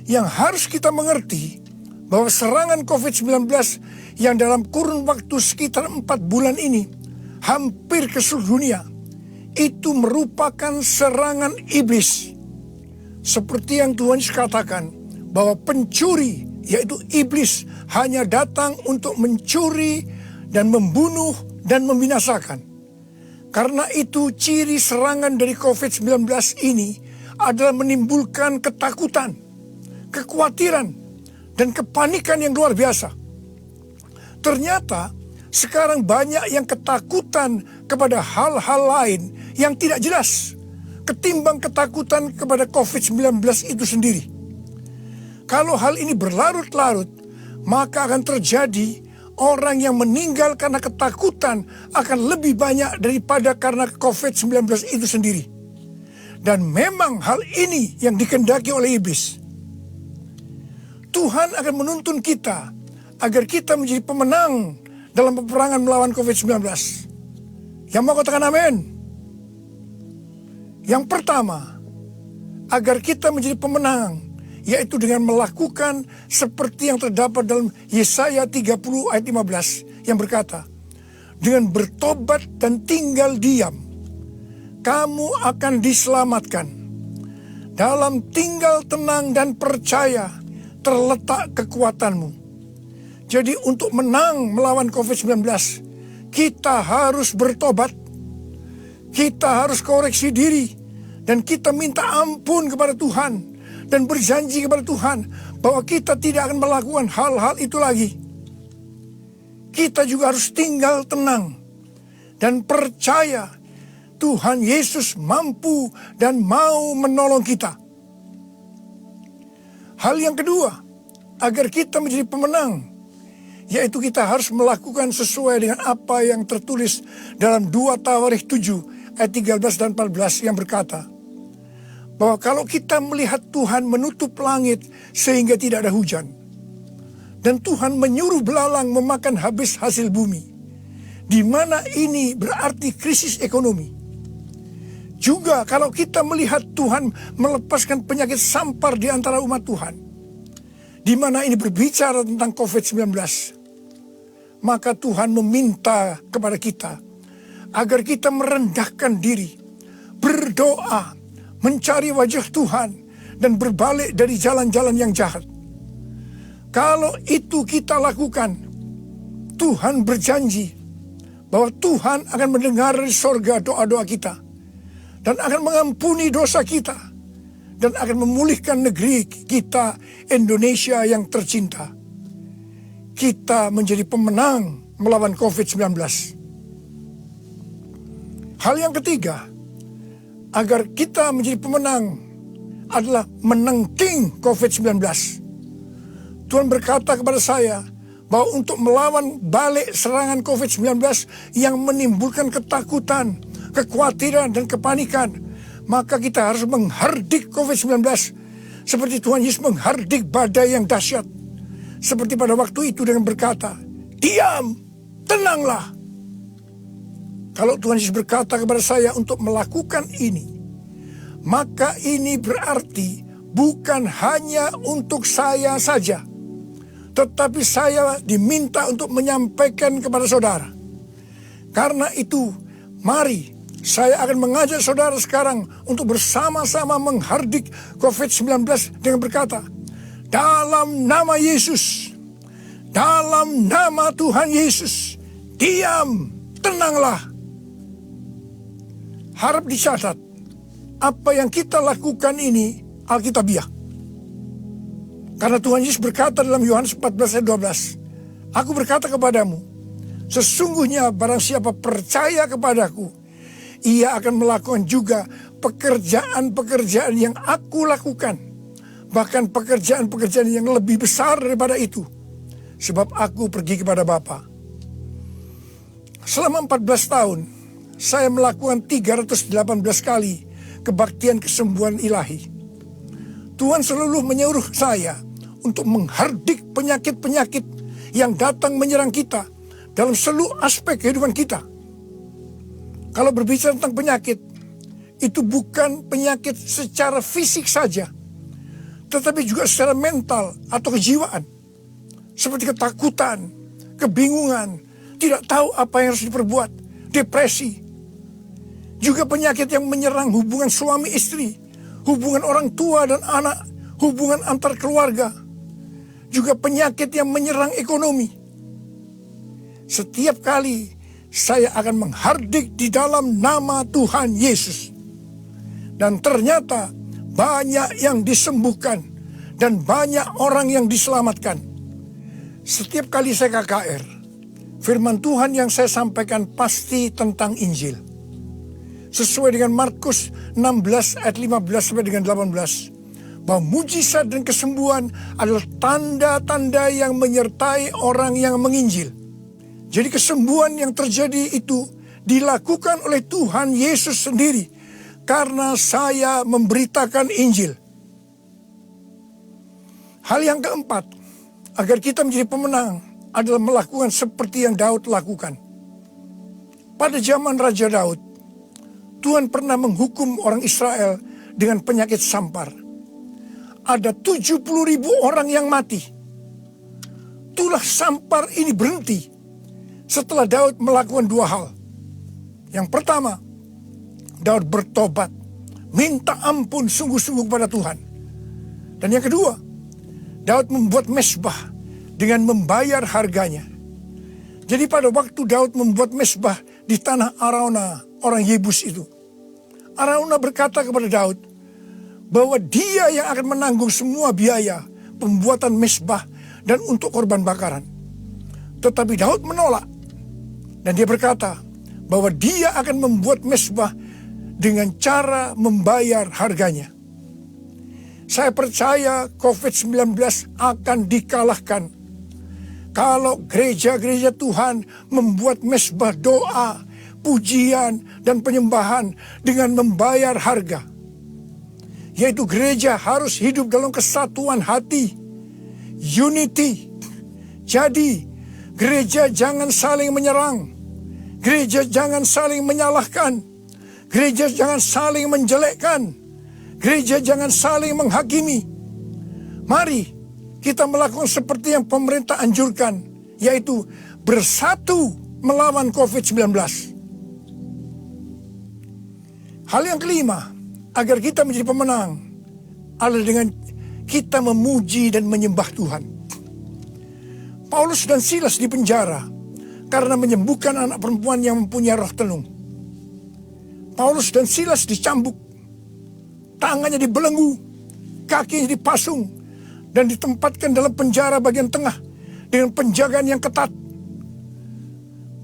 Yang harus kita mengerti bahwa serangan COVID-19 yang dalam kurun waktu sekitar 4 bulan ini hampir ke seluruh dunia, itu merupakan serangan iblis. Seperti yang Tuhan Yesus katakan, bahwa pencuri, yaitu iblis, hanya datang untuk mencuri dan membunuh dan membinasakan. Karena itu ciri serangan dari COVID-19 ini adalah menimbulkan ketakutan, kekhawatiran, dan kepanikan yang luar biasa. Ternyata sekarang banyak yang ketakutan kepada hal-hal lain yang tidak jelas ketimbang ketakutan kepada COVID-19 itu sendiri. Kalau hal ini berlarut-larut, maka akan terjadi orang yang meninggal karena ketakutan akan lebih banyak daripada karena COVID-19 itu sendiri. Dan memang hal ini yang dikehendaki oleh iblis. Tuhan akan menuntun kita agar kita menjadi pemenang dalam peperangan melawan COVID-19. Yang mau katakan amin? Yang pertama, agar kita menjadi pemenang, yaitu dengan melakukan seperti yang terdapat dalam Yesaya 30 ayat 15 yang berkata, dengan bertobat dan tinggal diam, kamu akan diselamatkan. Dalam tinggal tenang dan percaya terletak kekuatanmu. Jadi untuk menang melawan COVID-19, kita harus bertobat. Kita harus koreksi diri. Dan kita minta ampun kepada Tuhan. Dan berjanji kepada Tuhan bahwa kita tidak akan melakukan hal-hal itu lagi. Kita juga harus tinggal tenang. Dan percaya Tuhan Yesus mampu dan mau menolong kita. Hal yang kedua, agar kita menjadi pemenang, yaitu kita harus melakukan sesuai dengan apa yang tertulis dalam 2 Tawarikh 7 ayat 13 dan 14 yang berkata, bahwa kalau kita melihat Tuhan menutup langit sehingga tidak ada hujan, dan Tuhan menyuruh belalang memakan habis hasil bumi, di mana ini berarti krisis ekonomi. Juga kalau kita melihat Tuhan melepaskan penyakit sampar di antara umat Tuhan, di mana ini berbicara tentang COVID-19, maka Tuhan meminta kepada kita agar kita merendahkan diri, berdoa, mencari wajah Tuhan, dan berbalik dari jalan-jalan yang jahat. Kalau itu kita lakukan, Tuhan berjanji bahwa Tuhan akan mendengar dari sorga doa-doa kita, dan akan mengampuni dosa kita, dan akan memulihkan negeri kita Indonesia yang tercinta. Kita menjadi pemenang melawan COVID-19. Hal yang ketiga, agar kita menjadi pemenang adalah menengking COVID-19. Tuhan berkata kepada saya bahwa untuk melawan balik serangan COVID-19 yang menimbulkan ketakutan, kekhawatiran, dan kepanikan, maka kita harus menghardik COVID-19 seperti Tuhan Yesus menghardik badai yang dahsyat. Seperti pada waktu itu dengan berkata, diam, tenanglah. Kalau Tuhan Yesus berkata kepada saya untuk melakukan ini, maka ini berarti bukan hanya untuk saya saja, tetapi saya diminta untuk menyampaikan kepada saudara. Karena itu, mari saya akan mengajak saudara sekarang untuk bersama-sama menghardik COVID-19 dengan berkata, dalam nama Yesus, dalam nama Tuhan Yesus, diam, tenanglah. Harap dicatat, apa yang kita lakukan ini alkitabiah. Karena Tuhan Yesus berkata dalam Yohanes 14 ayat 12, aku berkata kepadamu, sesungguhnya barang siapa percaya kepadaku, ia akan melakukan juga pekerjaan-pekerjaan yang aku lakukan. Bahkan pekerjaan-pekerjaan yang lebih besar daripada itu. Sebab aku pergi kepada Bapa. Selama 14 tahun, saya melakukan 318 kali kebaktian kesembuhan ilahi. Tuhan selalu menyuruh saya untuk menghardik penyakit-penyakit yang datang menyerang kita dalam seluruh aspek kehidupan kita. Kalau berbicara tentang penyakit, itu bukan penyakit secara fisik saja, tetapi juga secara mental atau kejiwaan. Seperti ketakutan, kebingungan, tidak tahu apa yang harus diperbuat, depresi. Juga penyakit yang menyerang hubungan suami istri, hubungan orang tua dan anak, hubungan antar keluarga. Juga penyakit yang menyerang ekonomi. Setiap kali saya akan menghardik di dalam nama Tuhan Yesus. Dan ternyata banyak yang disembuhkan dan banyak orang yang diselamatkan. Setiap kali saya KKR, firman Tuhan yang saya sampaikan pasti tentang Injil. Sesuai dengan Markus 16 ayat 15 sampai dengan 18. Bahwa mujizat dan kesembuhan adalah tanda-tanda yang menyertai orang yang menginjil. Jadi kesembuhan yang terjadi itu dilakukan oleh Tuhan Yesus sendiri. Karena saya memberitakan Injil. Hal yang keempat, agar kita menjadi pemenang adalah melakukan seperti yang Daud lakukan. Pada zaman Raja Daud, Tuhan pernah menghukum orang Israel dengan penyakit sampar. Ada 70.000 orang yang mati. Itulah sampar ini berhenti setelah Daud melakukan dua hal. Yang pertama, Daud bertobat, minta ampun sungguh-sungguh kepada Tuhan. Dan yang kedua, Daud membuat mezbah dengan membayar harganya. Jadi pada waktu Daud membuat mezbah di tanah Araunah, orang Yebus itu, Araunah berkata kepada Daud bahwa dia yang akan menanggung semua biaya pembuatan mezbah dan untuk korban bakaran. Tetapi Daud menolak. Dan dia berkata bahwa dia akan membuat mezbah dengan cara membayar harganya. Saya percaya COVID-19 akan dikalahkan kalau gereja-gereja Tuhan membuat mezbah doa, pujian, dan penyembahan dengan membayar harga. Yaitu gereja harus hidup dalam kesatuan hati, unity. Jadi gereja jangan saling menyerang, gereja jangan saling menyalahkan, gereja jangan saling menjelekkan, gereja jangan saling menghakimi. Mari kita melakukan seperti yang pemerintah anjurkan, yaitu bersatu melawan COVID-19. Hal yang kelima, agar kita menjadi pemenang adalah dengan kita memuji dan menyembah Tuhan. Paulus dan Silas dipenjara karena menyembuhkan anak perempuan yang mempunyai roh tenung. Paulus dan Silas dicambuk, tangannya dibelenggu, kakinya dipasung, dan ditempatkan dalam penjara bagian tengah dengan penjagaan yang ketat.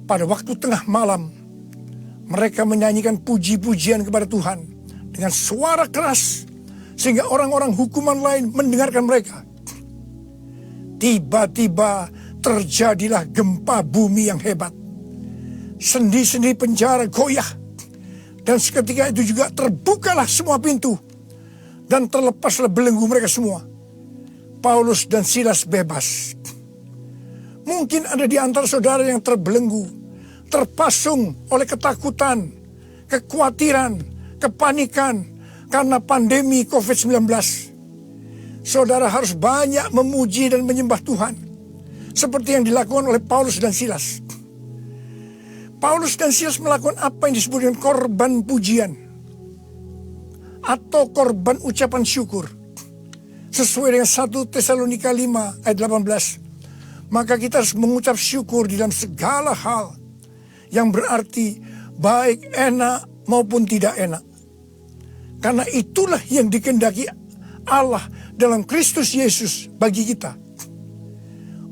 Pada waktu tengah malam, mereka menyanyikan puji-pujian kepada Tuhan dengan suara keras, sehingga orang-orang hukuman lain mendengarkan mereka. Tiba-tiba terjadilah gempa bumi yang hebat. Sendi-sendi penjara goyah. Dan seketika itu juga terbukalah semua pintu. Dan terlepaslah belenggu mereka semua. Paulus dan Silas bebas. Mungkin ada di antara saudara yang terbelenggu, terpasung oleh ketakutan, kekhawatiran, kepanikan karena pandemi COVID-19. Saudara harus banyak memuji dan menyembah Tuhan, seperti yang dilakukan oleh Paulus dan Silas. Paulus dan Silas melakukan apa yang disebut dengan korban pujian atau korban ucapan syukur. Sesuai dengan 1 Tesalonika 5 ayat 18. Maka kita harus mengucap syukur di dalam segala hal, yang berarti baik enak maupun tidak enak. Karena itulah yang dikehendaki Allah dalam Kristus Yesus bagi kita.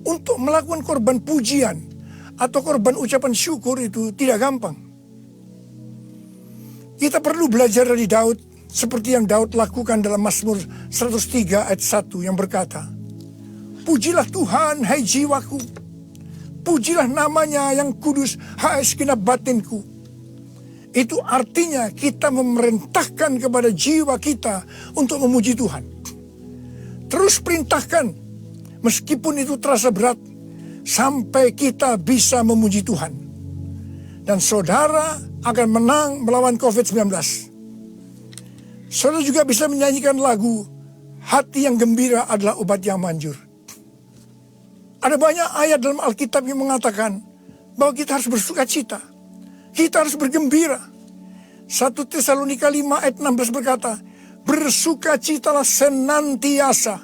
Untuk melakukan korban pujian atau korban ucapan syukur itu tidak gampang. Kita perlu belajar dari Daud, seperti yang Daud lakukan dalam Mazmur 103 ayat 1 yang berkata, "Pujilah Tuhan, hai jiwaku. Pujilah namanya yang kudus, hai segenap batinku." Itu artinya kita memerintahkan kepada jiwa kita untuk memuji Tuhan. Terus perintahkan, meskipun itu terasa berat, sampai kita bisa memuji Tuhan. Dan saudara akan menang melawan COVID-19. Saudara juga bisa menyanyikan lagu hati yang gembira adalah obat yang manjur. Ada banyak ayat dalam Alkitab yang mengatakan bahwa kita harus bersuka cita. Kita harus bergembira. 1 Tesalonika 5 ayat 16 berkata, bersukacitalah senantiasa.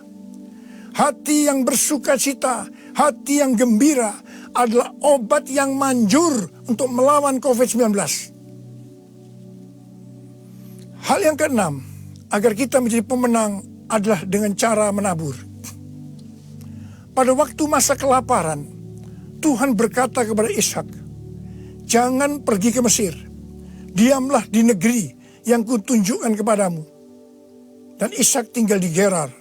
Hati yang bersuka cita, hati yang gembira adalah obat yang manjur untuk melawan COVID-19. Hal yang keenam, agar kita menjadi pemenang adalah dengan cara menabur. Pada waktu masa kelaparan, Tuhan berkata kepada Ishak, jangan pergi ke Mesir, diamlah di negeri yang kutunjukkan kepadamu. Dan Ishak tinggal di Gerar.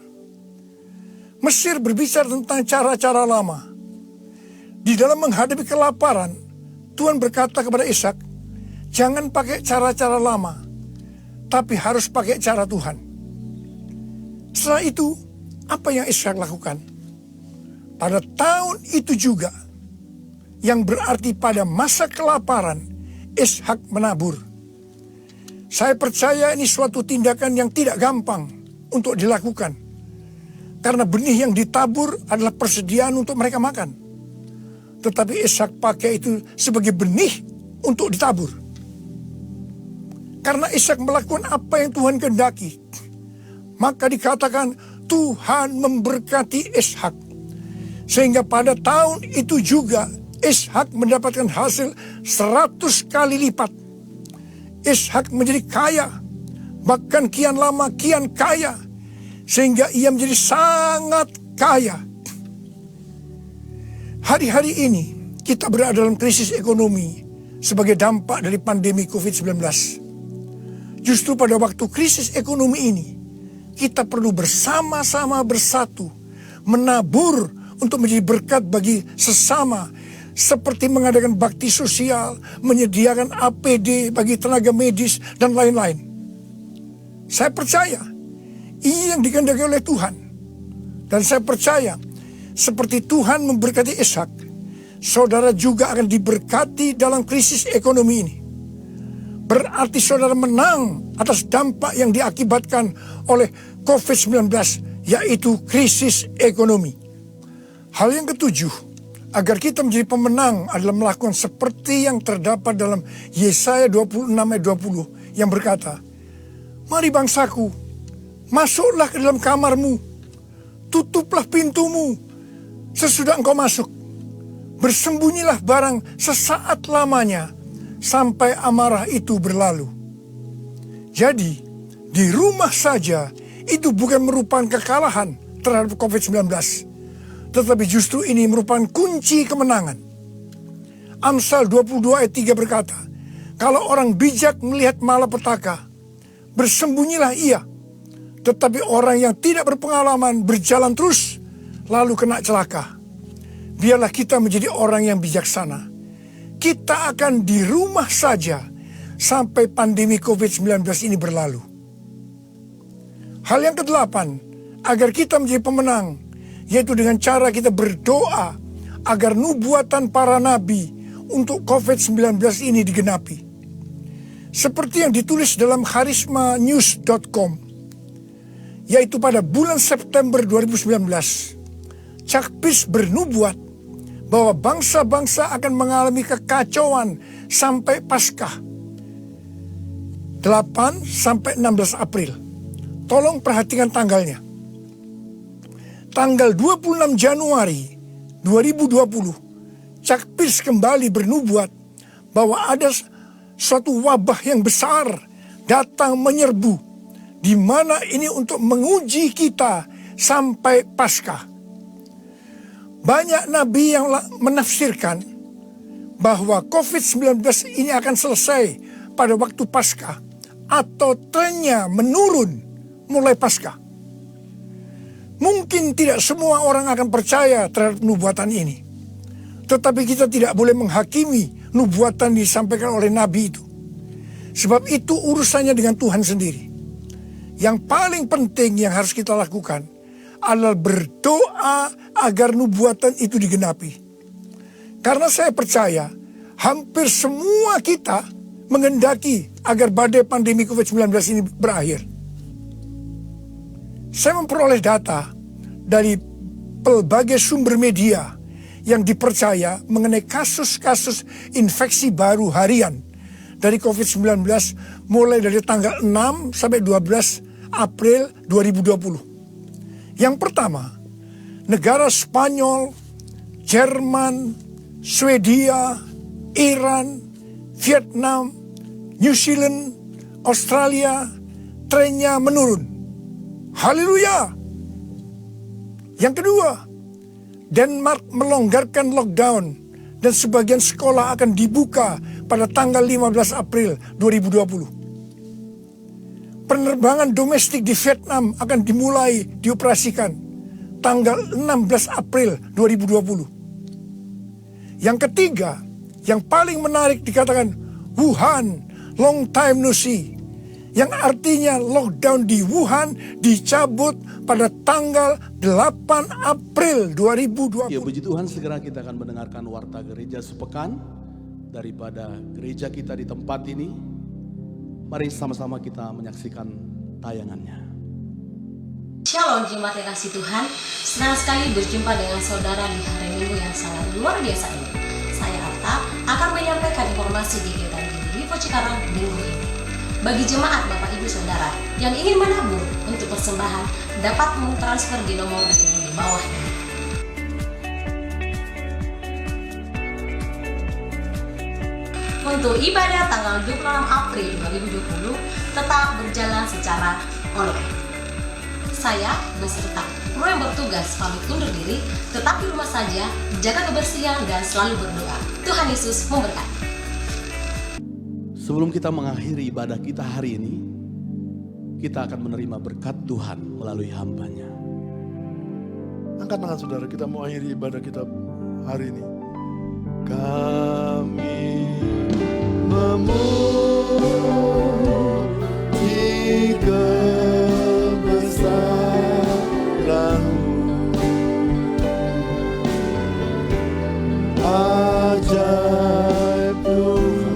Mesir berbicara tentang cara-cara lama. Di dalam menghadapi kelaparan, Tuhan berkata kepada Ishak, jangan pakai cara-cara lama, tapi harus pakai cara Tuhan. Setelah itu, apa yang Ishak lakukan? Pada tahun itu juga, yang berarti pada masa kelaparan, Ishak menabur. Saya percaya ini suatu tindakan yang tidak gampang untuk dilakukan. Karena benih yang ditabur adalah persediaan untuk mereka makan. Tetapi Ishak pakai itu sebagai benih untuk ditabur. Karena Ishak melakukan apa yang Tuhan kehendaki, maka dikatakan Tuhan memberkati Ishak. Sehingga pada tahun itu juga Ishak mendapatkan hasil 100 kali lipat. Ishak menjadi kaya, bahkan kian lama kian kaya, sehingga ia menjadi sangat kaya. Hari-hari ini kita berada dalam krisis ekonomi sebagai dampak dari pandemi COVID-19. Justru pada waktu krisis ekonomi ini, kita perlu bersama-sama bersatu, menabur untuk menjadi berkat bagi sesama, seperti mengadakan bakti sosial, menyediakan APD bagi tenaga medis, dan lain-lain. Saya percaya, ini yang dikehendaki oleh Tuhan. Dan saya percaya, seperti Tuhan memberkati Ishak, saudara juga akan diberkati dalam krisis ekonomi ini. Berarti saudara menang atas dampak yang diakibatkan oleh COVID-19, yaitu krisis ekonomi. Hal yang ketujuh, agar kita menjadi pemenang adalah melakukan seperti yang terdapat dalam Yesaya 26 ayat 20 yang berkata, mari bangsaku, masuklah ke dalam kamarmu, tutuplah pintumu sesudah engkau masuk. Bersembunyilah barang sesaat lamanya sampai amarah itu berlalu. Jadi, di rumah saja itu bukan merupakan kekalahan terhadap COVID-19. Tetapi justru ini merupakan kunci kemenangan. Amsal 22 ayat 3 berkata, kalau orang bijak melihat malapetaka, bersembunyilah ia. Tetapi orang yang tidak berpengalaman berjalan terus, lalu kena celaka. Biarlah kita menjadi orang yang bijaksana. Kita akan di rumah saja sampai pandemi COVID-19 ini berlalu. Hal yang kedelapan, agar kita menjadi pemenang, yaitu dengan cara kita berdoa agar nubuatan para nabi untuk COVID-19 ini digenapi. Seperti yang ditulis dalam charismanews.com, yaitu pada bulan September 2019, Chuck Pierce bernubuat bahwa bangsa-bangsa akan mengalami kekacauan sampai Paskah 8 sampai 16 April. Tolong perhatikan tanggalnya. Tanggal 26 Januari 2020, Chuck Pierce kembali bernubuat bahwa ada suatu wabah yang besar datang menyerbu, di mana ini untuk menguji kita sampai Paskah. Banyak nabi yang menafsirkan bahwa COVID-19 ini akan selesai pada waktu Paskah atau trennya menurun mulai Paskah. Mungkin tidak semua orang akan percaya terhadap nubuatan ini. Tetapi kita tidak boleh menghakimi nubuatan disampaikan oleh nabi itu. Sebab itu urusannya dengan Tuhan sendiri. Yang paling penting yang harus kita lakukan adalah berdoa agar nubuatan itu digenapi. Karena saya percaya hampir semua kita menghendaki agar badai pandemi COVID-19 ini berakhir. Saya memperoleh data dari pelbagai sumber media yang dipercaya mengenai kasus-kasus infeksi baru harian dari COVID-19 mulai dari tanggal 6 sampai 12 April 2020. Yang pertama, negara Spanyol, Jerman, Swedia, Iran, Vietnam, New Zealand, Australia, trennya menurun. Haleluya. Yang kedua, Denmark melonggarkan lockdown dan sebagian sekolah akan dibuka pada tanggal 15 April 2020. Penerbangan domestik di Vietnam akan dimulai dioperasikan tanggal 16 April 2020. Yang ketiga, yang paling menarik dikatakan Wuhan, long time no see. Yang artinya lockdown di Wuhan dicabut pada tanggal 8 April 2020. Ya, puji Tuhan, segera kita akan mendengarkan warta gereja sepekan daripada gereja kita di tempat ini. Mari sama-sama kita menyaksikan tayangannya. Shalom jemaat yang kasih Tuhan, senang sekali berjumpa dengan saudara di hari Minggu yang sangat luar biasa ini. Saya Arta akan menyampaikan informasi di kegiatan di Lipo Cikarang minggu ini. Bagi jemaat Bapak Ibu Saudara yang ingin menabur untuk persembahan dapat mentransfer di nomor rekening di bawah ini. Untuk ibadah tanggal 26 April 2020 tetap berjalan secara online. Saya beserta kru yang bertugas pamit undur diri, tetap di rumah saja, jaga kebersihan dan selalu berdoa. Tuhan Yesus memberkati. Sebelum kita mengakhiri ibadah kita hari ini, kita akan menerima berkat Tuhan melalui hamba-Nya. Angkat tangan saudara, kita mau akhiri ibadah kita hari ini. Kami memuji kebesaran-Mu, ajaib Tuhan,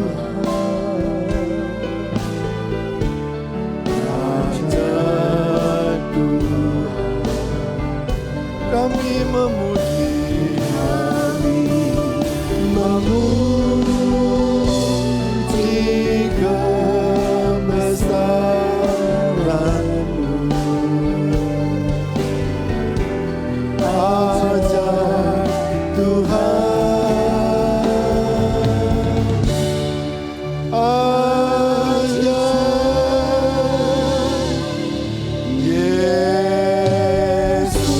ajaib Tuhan. Kami memuji kebesaran-Mu, ajaib Tuhan, ajaib Yesus.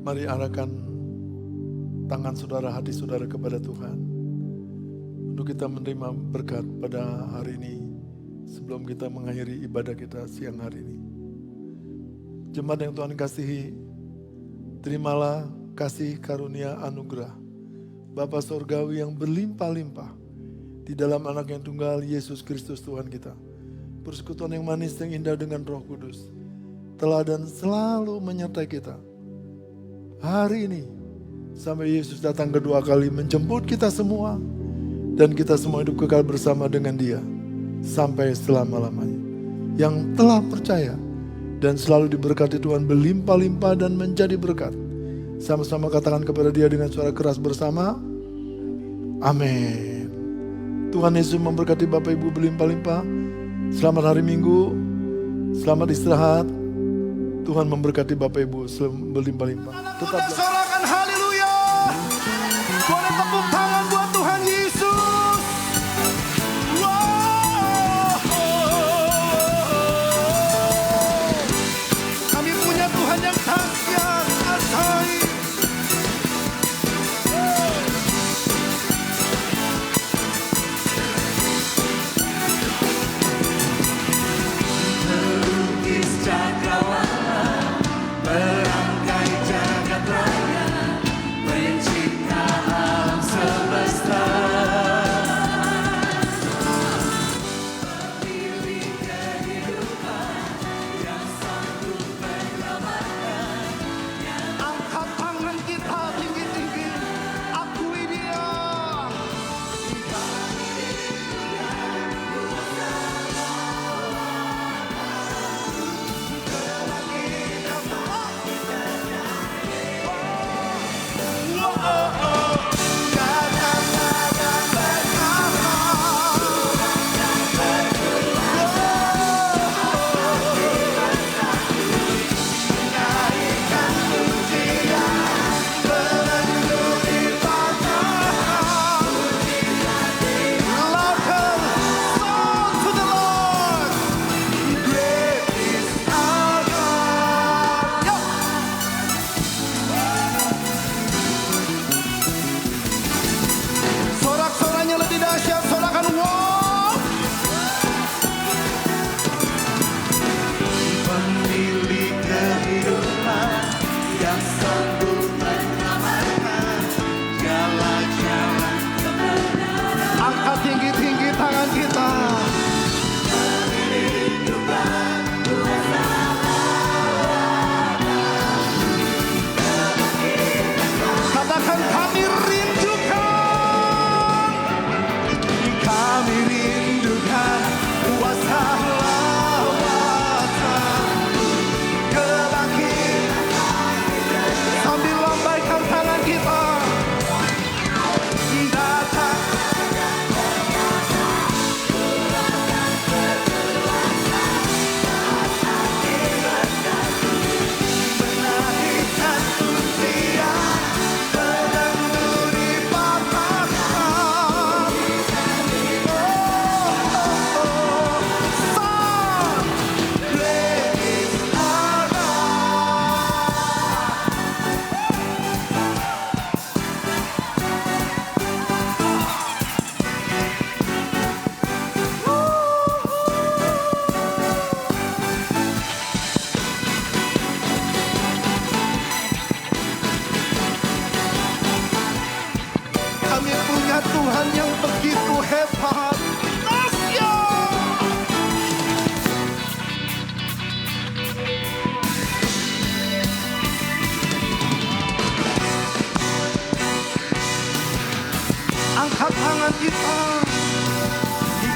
Mari arahkan tangan saudara, hati saudara kepada Tuhan untuk kita menerima berkat pada hari ini sebelum kita mengakhiri ibadah kita siang hari ini. Jemaat yang Tuhan kasihi, terimalah kasih karunia anugerah Bapa Sorgawi yang berlimpah-limpah di dalam anak yang tunggal Yesus Kristus Tuhan kita. Persekutuan yang manis yang indah dengan Roh Kudus telah dan selalu menyertai kita hari ini sampai Yesus datang kedua kali menjemput kita semua dan kita semua hidup kekal bersama dengan Dia sampai selama-lamanya. Yang telah percaya dan selalu diberkati Tuhan berlimpah-limpah dan menjadi berkat, sama-sama katakan kepada Dia dengan suara keras bersama, amin. Tuhan Yesus memberkati Bapak Ibu berlimpah-limpah. Selamat hari Minggu, selamat istirahat. Tuhan memberkati Bapak Ibu berlimpah-limpah. Tetap sorakan haleluya. Boleh tepuk tangan buat Tuhan Yesus. Wow. Kami punya Tuhan yang dahsyat, ajaib. Melukis cakrawala, merangkai jagat raya.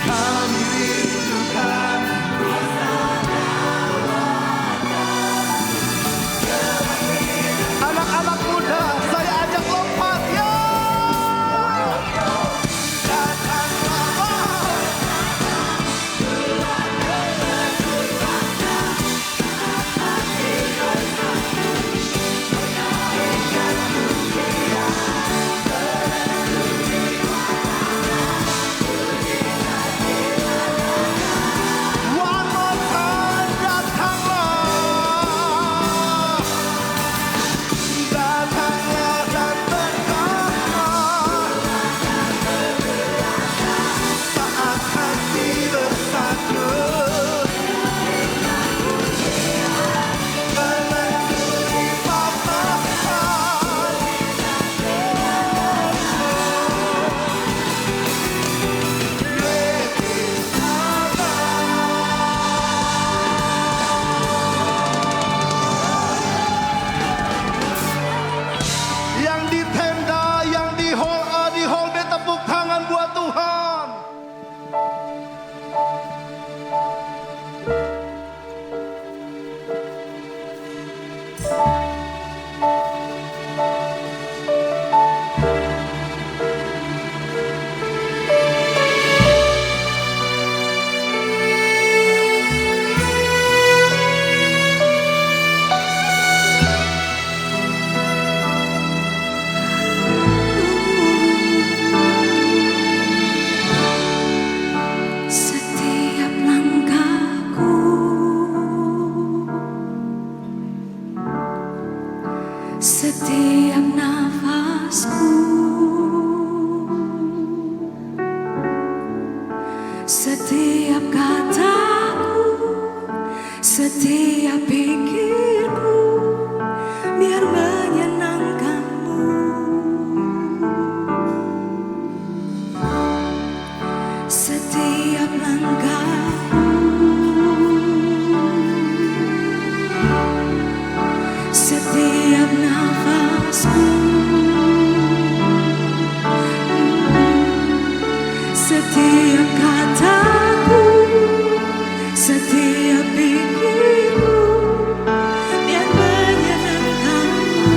kami rindukan. Anak-anak muda, saya ajak lompat ya. One more time, datanglah. Datanglah dan berkatlah. Saat hati bersatu melengkapi papasan. Yang di tenda, yang di hall A, di hall B, tepuk tangan buat Tuhan. Setiap langkahku, setiap nafasku, setiap kataku, setiap pikirku, biar menyenangkanmu. Setiap langkahku, setiap nafasku, setiap kataku, setiap pikirku, biar menyenangkanmu.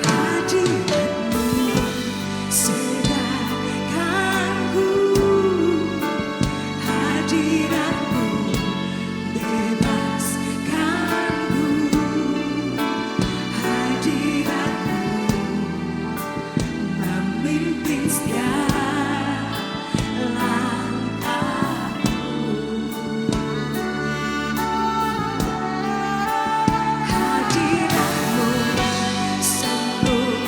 Hadiratmu segarkanku, hadiratmu bebaskanku, hadiratmu memimpin setiap langkahku. Hadiratmu sembuhkanku,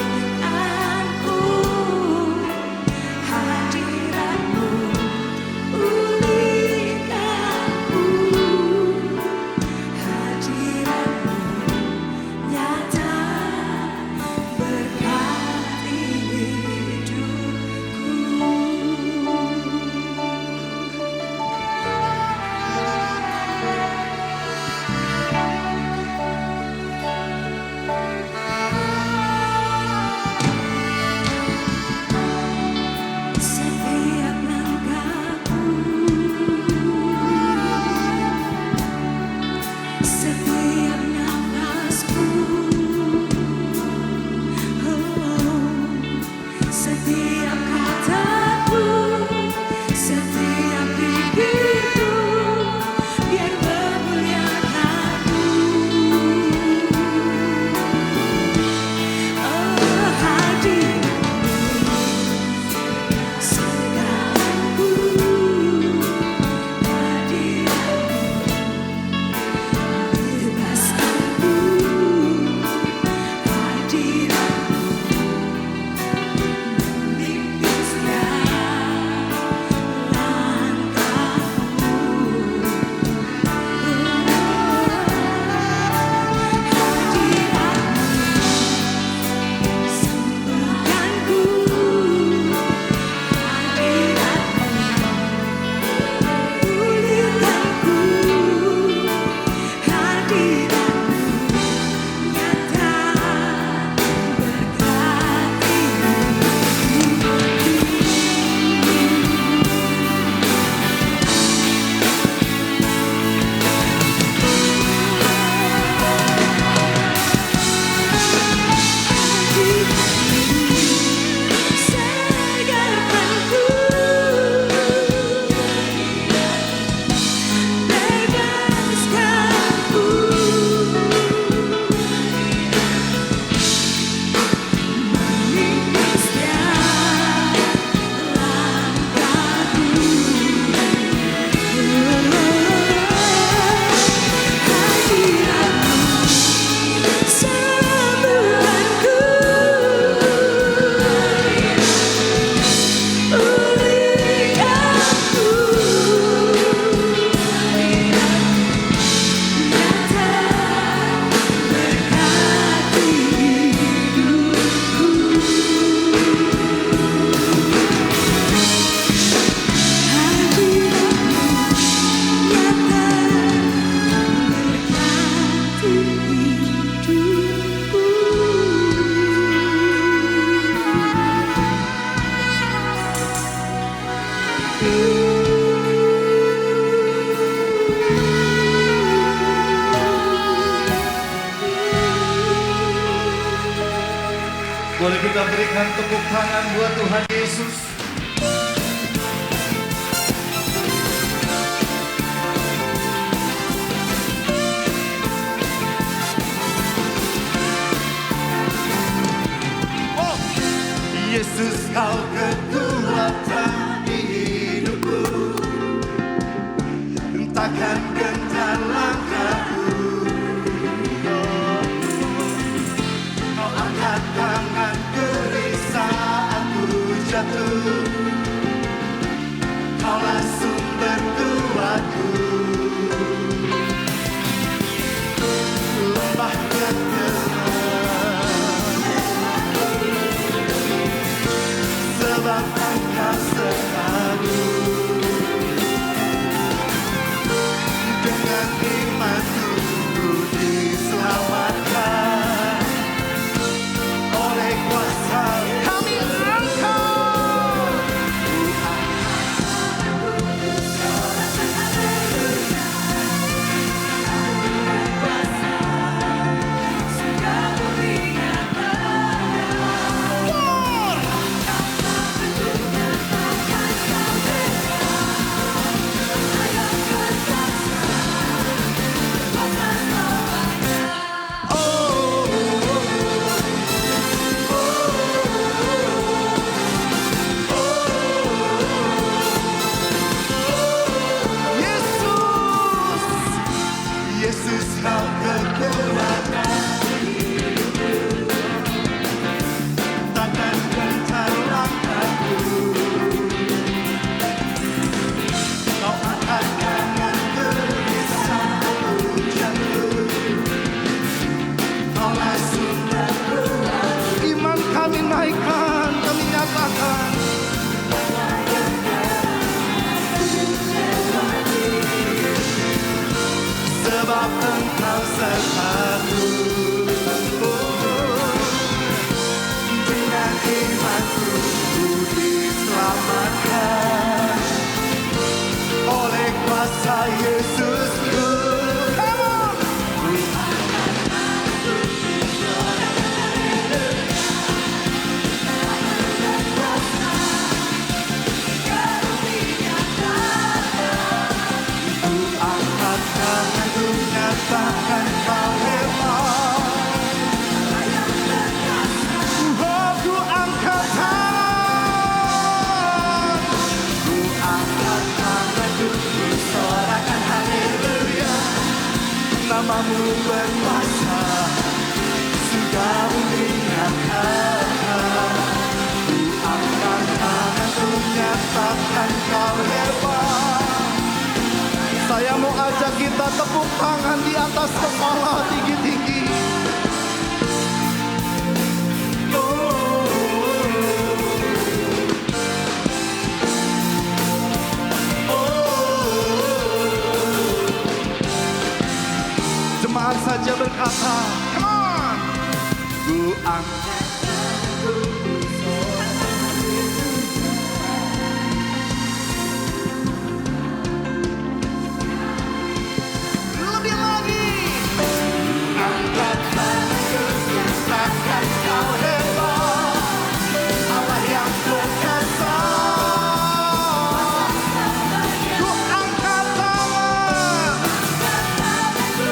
hadiratmu pulihkanku, hadiratmu nyata berkati hidupku. berikan tepuk tangan buat Tuhan Yesus. Oh, Yesus kau kekuatan di hidupku, takkan gentar langkahku. Kau angkat tanganku di saat ku jatuh, kaulah sumber kuatku. Lembah ketenangan, sebab Engkau selalu. Dengan imanku ku diselamatkan oleh kuasa kami angkat. Yesus kau kekuatan hidupku, takkan gentar langkahku. Kau angkat tanganku di saat ku jatuh, kaulah sumber kuatku. Iman kami naikkan, kami nyatakan. Sebab Engkau sertaku, dengan imanku ku diselamatkan oleh kuasa Yesusku. Come on! Ku angkat tanganku, nyatakan Kau hebat. Oh, ku angkat tangan, ku angkat tanganku, ku sorakan haleluya. Namamu berkuasa, sudah mengingatkan. Ku angkat tanganku, nyatakan Kau hebat. Saya mau ajak kita tepuk tangan di atas kepala tinggi-tinggi. Jemaat saja berkata, come on. Ku angkat lebih lagi. Angkat tanganku, nyatakan Kau hebat. Allah yang perkasa. Ku angkat tangan, ku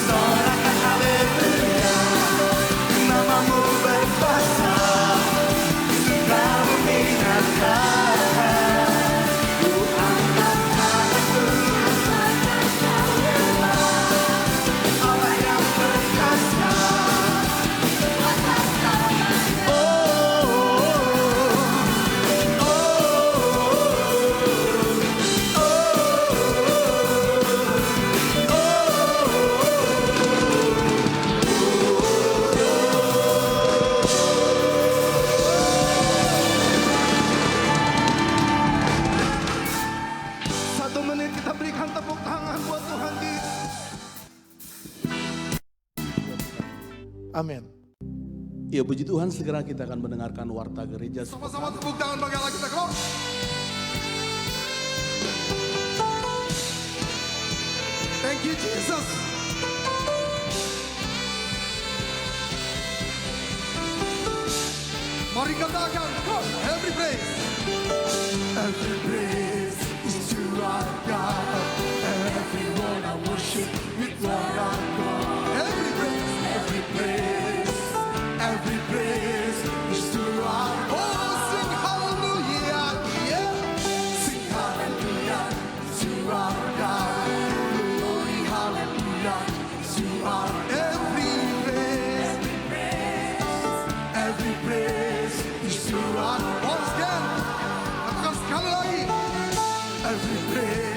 sorakan haleluya. Namamu berkuasa, sudah mengingatkan. Ku angkat tanganku, Allah yang perkasa. Oh, satu menit kita berikan tepuk tangan buat Tuhan kita. Amin. Ya puji Tuhan, segera kita akan mendengarkan warta gereja. Sama-sama tepuk tangan bagi Allah kita. Come on. Thank you Jesus. Mari katakan, come, every praise. Every praise is to our God. Everyone I worship with Lord our God. Every praise is to our God. Oh, sing hallelujah, yeah. Sing hallelujah to our God. Glory, hallelujah to our every praise is to our God. Once again, sekali lagi. Every praise